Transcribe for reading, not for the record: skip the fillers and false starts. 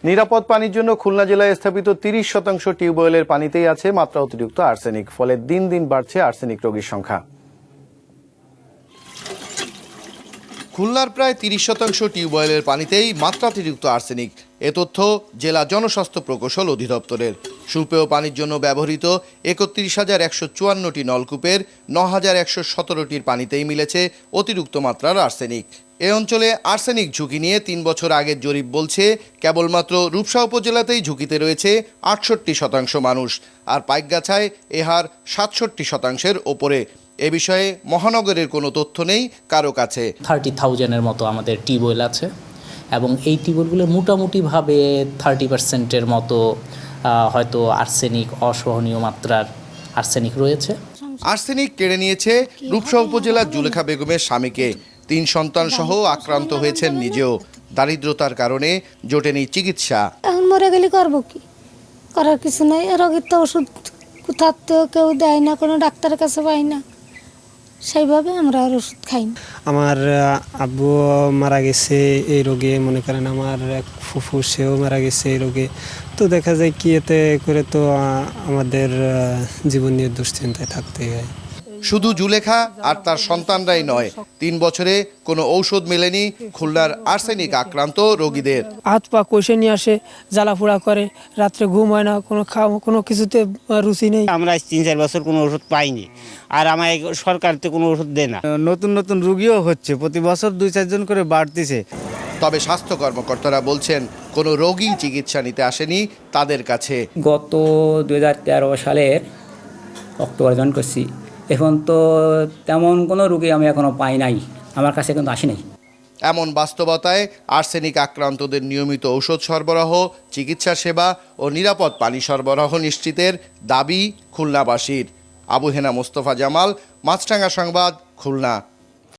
নিরাপদ পানির জন্য খুলনা জেলায় স্থাপিত ৩০% টিউবওয়েলের পানিতেই আছে মাত্রা অতিরিক্ত আর্সেনিক। ফলে দিন দিন বাড়ছে আর্সেনিক রোগীর সংখ্যা। খুলনার প্রায় ৩০% টিউবওয়েলের পানিতেই মাত্রাতিরিক্ত আর্সেনিক। এ তথ্য জেলা জনস্বাস্থ্য প্রকৌশল অধিদপ্তরের। সুপেয় পানির জন্য ব্যবহৃত ৩১,১৫৪টি নলকূপের ৯,১১৭টির পানিতেই মিলেছে অতিরিক্ত মাত্রার আর্সেনিক। এ অঞ্চলে আর্সেনিক ঝুঁকি নিয়ে ৩ বছর আগের জরিপ বলছে কেবলমাত্র রূপসা উপজেলাতেই ঝুঁকিতে রয়েছে ৬৮% মানুষ, আর পাইকগাছায় এ হার ৬৭%-এর ওপরে। এ বিষয়ে মহানগরের কোনো তথ্য নেই কারো কাছে। 30,000-এর মতো আমাদের টিউবওয়েল আছে এবং এই টিউবওয়েলগুলো মোটামুটিভাবে 30%-এর মতো হয়তো আর্সেনিক, অসহনীয় মাত্রার আর্সেনিক রয়েছে। আর্সেনিক কেড়ে নিয়েছে রূপসা উপজেলার জুলেখা বেগমের স্বামীকে। 3 সন্তান সহ আক্রান্ত হয়েছেন নিজেও। দারিদ্রতার কারণে জোটেনি চিকিৎসা। এখন মরে গেলে করবো কি? করার কিছু নেই। রোগীর তো ওষুধ কোথাও কেউ দেয় না, কোনো ডাক্তারের কাছে পাই না, সেইভাবে আমরা আর ওষুধ খাই না। আমার আব্বু মারা গেছে এই রোগে, মনে করেন আমার এক ফুফু সেও মারা গেছে এই রোগে। তো দেখা যায় কি এতে করে তো আমাদের জীবন নিয়ে দুশ্চিন্তায় থাকতে হয়। শুধু জুলেখা আর তার সন্তানরাই নয়, 3 বছরে কোনো ঔষধ মেলেনি খুলনার আর্সেনিক আক্রান্ত রোগীদের। হাত পা কষে নিয়ে আসে, জ্বালাফোড়া করে, রাত্রে ঘুম হয় না, কোনো কিছুতে রুচি নেই। আমরা 3-4 বছর কোনো ওষুধ পাইনি, আর আমার সরকার তো কোনো ওষুধ দেয় না। নতুন নতুন রোগীও হচ্ছে, প্রতি বছর 2-4 জন করে বাড়তিছে। তবে স্বাস্থ্য কর্মকর্তারা বলছেন কোনো রোগী চিকিৎসা নিতে আসেনি তাদের কাছে। গত 2013 সালের অক্টোবর জয়েন করছি, এখন তো তেমন কোনো রোগী আমি এখনও পাই নাই, আমার কাছে কিন্তু আসি নাই। এমন বাস্তবতায় আর্সেনিক আক্রান্তদের নিয়মিত ঔষধ সরবরাহ, চিকিৎসা সেবা ও নিরাপদ পানি সরবরাহ নিশ্চিতের দাবি খুলনাবাসীর। আবু হেনা মোস্তফা জামাল, মাছরাঙা সংবাদ, খুলনা।